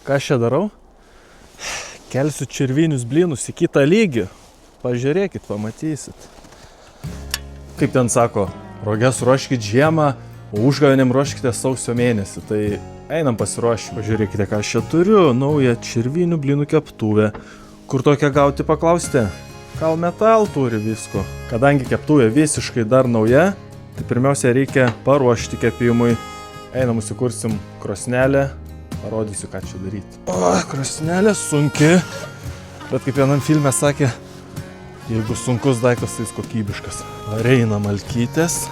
Ką aš čia darau? Kelsiu čirvinius blynus į kitą lygį. Pažiūrėkit, pamatysit. Kaip ten sako, roges ruoškit žiemą, o užgavėnėm ruoškite sausio mėnesį. Tai einam pasiruošti. Pažiūrėkite, ką aš čia turiu. Naują čirvinių blynų keptuvę. Kur tokią gauti, paklausite? Kal Metal turi visko. Kadangi keptuvė visiškai dar nauja, tai pirmiausia reikia paruošti kepimui. Einam įsikursim krosnelę. Parodysiu, ką čia daryti. Krosnelė sunki. Bet kaip vienam filme sakė, jeigu sunkus daiktas, tai jis kokybiškas. Reina malkytės.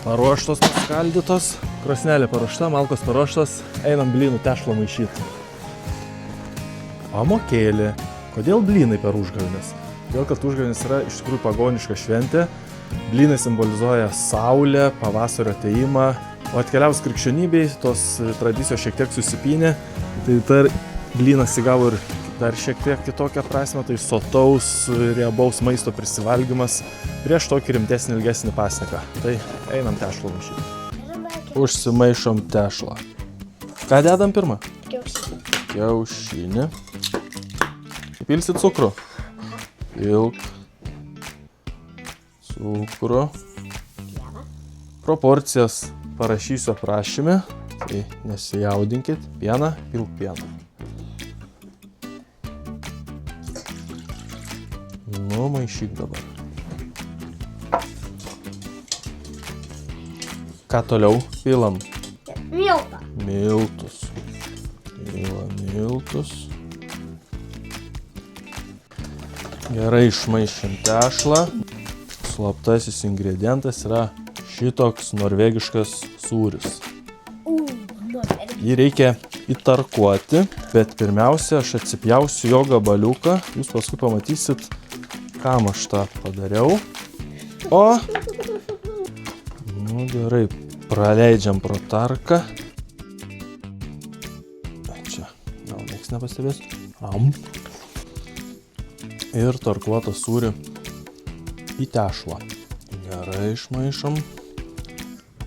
Paruoštos, paskaldytos. Krosnelė paruošta, malkos paruoštos. Einam blynų tešlą maišyti. Pamokėlė. Kodėl blynai per užgavėnes? Todėl, kad užgavėnės yra iš tikrųjų pagoniška šventė. Blynai simbolizuoja saulę, pavasario atėjimą. O atkeliavus krikščionybei, tos tradicijos šiek tiek susipynė. Tai dar blynas įgavo ir dar šiek tiek kitokią prasmę. Tai sotaus, riebaus maisto prisivalgymas prieš tokį rimtesnį, ilgesnį pasniką. Tai einam tešlą maišyti. Užsimaišom tešlą. Ką dedam pirmą? Kiaušinį. Įpilsit cukrų. Pilk. Cukrų. Proporcijas parašysiu aprašyme, tai nesijaudinkit. Pieną, pilk pieną. Maišyk dabar. Ką toliau pilam? Miltą. Miltus. Pilam miltus. Gerai išmaišėm tešlą. Slaptasis ingredientas yra šitoks norvegiškas sūris. Jį reikia įtarkuoti, bet pirmiausia aš atsipjausiu jo gabaliuką. Jūs paskui pamatysit, kam aš tą padariau. O! Nu gerai, praleidžiam pro tarką. Čia, gal nieks nepastebės. Ir tarkuotą sūrį į tešlą. Gerai išmaišom.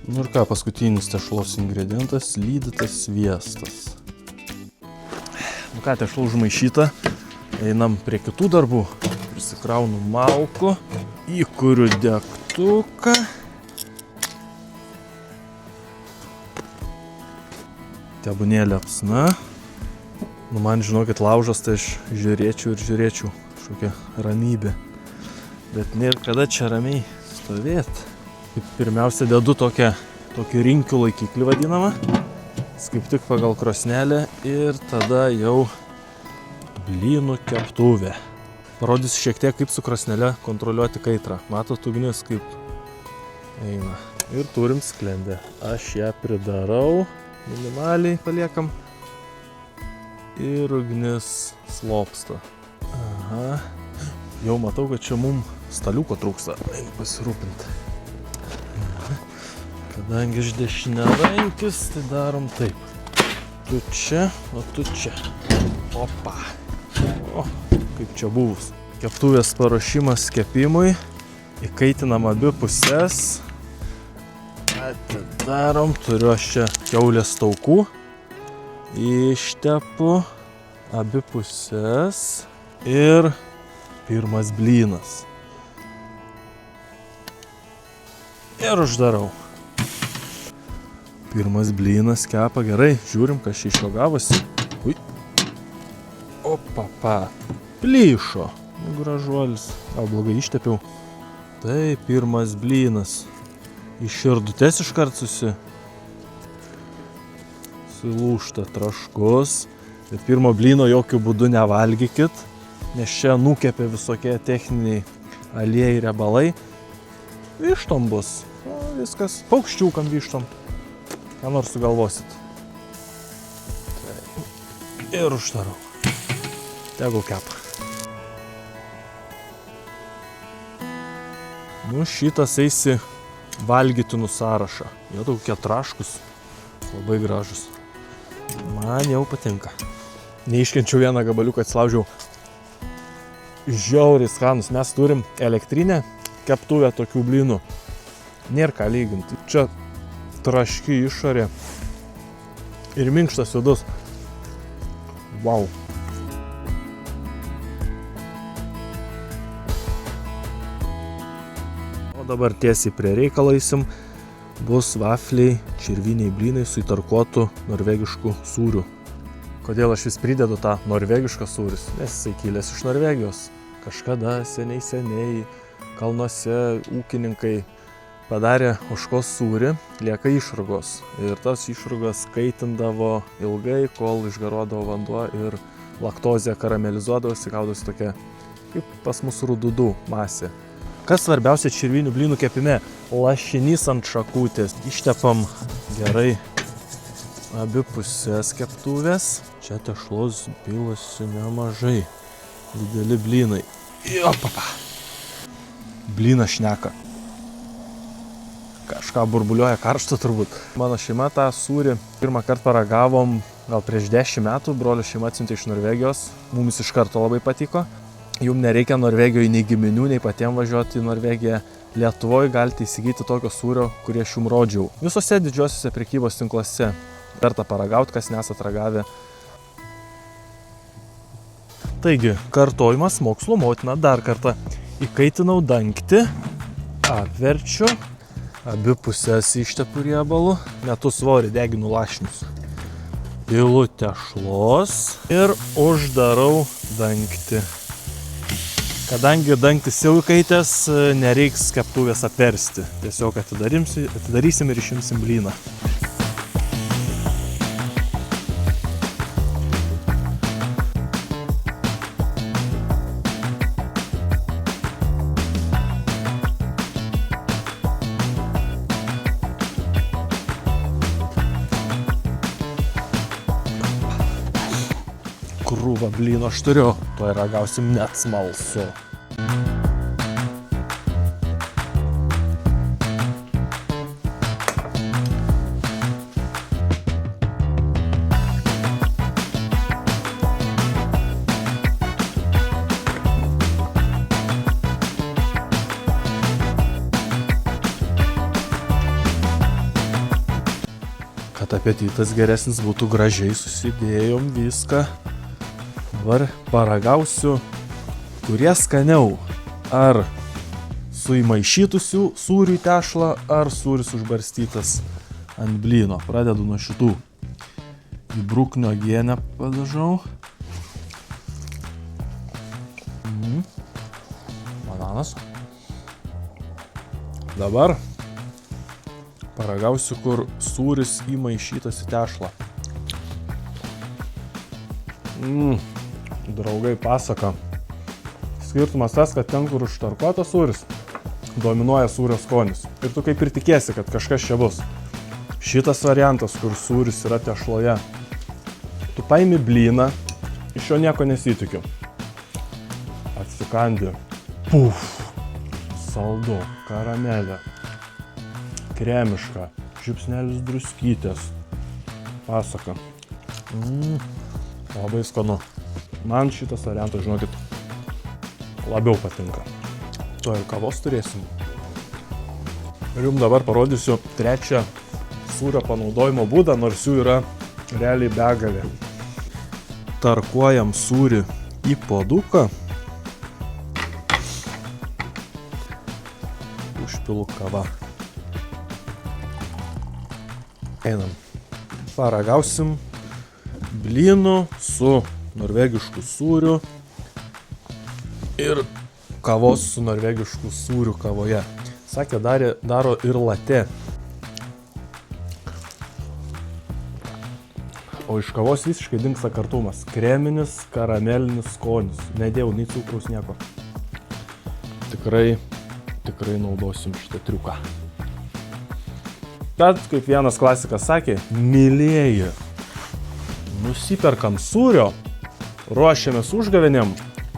Nu ir ką, paskutinis tešlos ingredientas – lydytas sviestas. Nu ką, tešla užmaišyta. Einam prie kitų darbų. Prisikraunu malkų, įkuriu degtuką. Tebūnė liepsna. Nu man, žinokit, laužas, tai aš žiūrėčiau ir žiūrėčiau. Kažkokia ramybė. Bet nėra kada čia ramiai stovėt. Pirmiausia, dedu tokį rinkių laikiklį vadinamą. Kaip tik pagal krosnelę ir tada jau blynų keptuvė. Parodysiu šiek tiek, kaip su krosnele kontroliuoti kaitrą. Matot, ugnis kaip eina. Ir turim sklendę. Aš ją pridarau, minimaliai paliekam. Ir ugnis slopsta. Aha. Jau matau, kad čia mums staliuko trūksta. Einu pasirūpinti. Kadangi aš dešiniarankis, tai darom taip. Tu čia, o tu čia. Opa. O, kaip čia buvus. Keptuvės paruošimas kepimui. Įkaitinam abi pusės. Atidarom. Turiu aš čia kiaulės taukų. Ištepu abi pusės. Ir pirmas blynas. Ir uždarau. Pirmas blynas kepa gerai. Žiūrim, kas iš jo gavosi. Ui. Opapa. Plyšo. Gražuolis. Gal blogai ištepiau. Tai pirmas blynas. Iš širdutės iškart susilūžta traškus. Bet pirmo blyno jokių būdų nevalgykit. Nes čia nukepė visokie techniniai aliejai riebalai. Vištom bus. O, viskas. Paukščiukam vištom. Ką nors sugalvosit. Ir uždarau. Tegul kepa. Nu, šitas eisi valgytinų sąrašą. Jie tokie traškus. Labai gražus. Man jau patinka. Neiškenčiau vieną gabaliuką, atsilaužiau. Žiauriai skanus. Mes turim elektrinę keptuvę tokių blynų. Nėra ką lyginti. Čia traški išorė ir minkštas vidus. Wow. O dabar tiesiai prie reikalo eisim. Bus vafliai, čirviniai blynai su įtarkuotu norvegišku sūriu. Kodėl aš vis pridedu tą norvegišką sūris? Nes jisai kilęs iš Norvegijos. Kažkada seniai kalnuose ūkininkai padarė ožkos sūrį, lieka išrūgos. Ir tas išrūgas kaitindavo ilgai, kol išgaruodavo vanduo ir laktozė karamelizuodavosi, gaudavosi tokia kaip pas mus rududų masė. Kas svarbiausia čirvinių blynų kepime? Lašinys ant šakutės. Ištepam gerai abi pusės keptuvės. Čia tešlos pilasi nemažai. Dideli blynai. Jopapa. Blynas šneka. Kažką burbuliuoja karštą turbūt. Mano šeima tą sūrį pirmą kartą paragavom gal prieš 10 metų. Brolio šeima atsiuntė iš Norvegijos. Mums iš karto labai patiko. Jums nereikia Norvegijoje nei giminių, nei patiems važiuoti į Norvegiją. Lietuvoje galite įsigyti tokio sūrio, kurį aš jums rodžiau. Visose didžiosiuose prekybos tinkluose. Verta paragauti, kas nesat ragavę. Taigi, kartojimas mokslo motina. Dar kartą įkaitinau dangtį, apverčiu, abi pusės ištepu riebalų, metu svorį, deginu lašinius. Pilu tešlos ir uždarau dangtį. Kadangi dangtis jau įkaitęs, nereiks keptuvės apversti. Tiesiog atidarysim ir išimsim blyną. Krūvą blyno aš turiu, tuoj ragausim net smalsu. Kad apetitas geresnis būtų, gražiai susidėjom viską. Dabar paragausiu, kurie skaniau. Ar su įmaišytų sūrių į tešlą, ar sūris užbarstytas ant blyno. Pradedu nuo šitų. Į bruknio uogienę padažau. Bananas. Dabar paragausiu, kur sūris įmaišytas į tešlą. Draugai pasaka. Skirtumas tas, kad ten, kur užtarkuotas sūris, dominuoja sūrio skonis. Ir tu kaip ir tikėsi, kad kažkas čia bus. Šitas variantas, kur sūris yra tešloje. Tu paimi blyną, iš jo nieko nesitikiu. Atsikandi. Puf. Saldu, karamelė. Kremiška. Žiupsnelis druskytės. Pasaka. Labai skanu. Man šitas variantas, žinokit, labiau patinka. To ir kavos turėsim. Ir jums dabar parodysiu trečią sūrio panaudojimo būdą, nors jų yra realiai begalė. Tarkuojam sūrį į puoduką. Užpilu kavą. Einam. Paragausim blynų su norvegišku sūriu ir kavos su norvegišku sūriu kavoje. Sakė, daro ir latė. O iš kavos visiškai dingsta kartumas. Kreminis, karamelinis skonis. Nedėjau nei cukraus, nieko. Tikrai naudosim šitą triuką. Bet, kaip vienas klasikas sakė, mylėjai, nusiperkam sūrio, ruošiamės užgavėnėm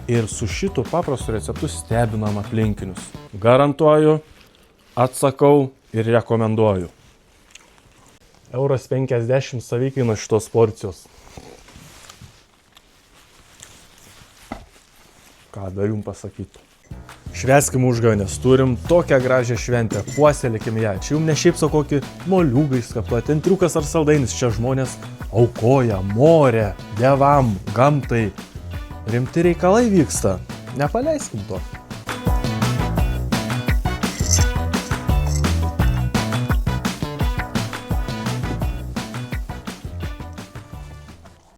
ir su šitu paprastu receptu stebinam aplinkinius. Garantuoju, atsakau ir rekomenduoju. 1,50 € savikaina šitos porcijos. Ką dar jums pasakyti? Švęskim užgavėnės, turim tokią gražią šventę, puoselėkim ją. Čia jums ne šiaip savo kokį moliūgą išskaptuoti, ten triukas ar saldainis, čia žmonės aukoja more, dievam, gamtai. Rimti reikalai vyksta. Nepaleiskim to.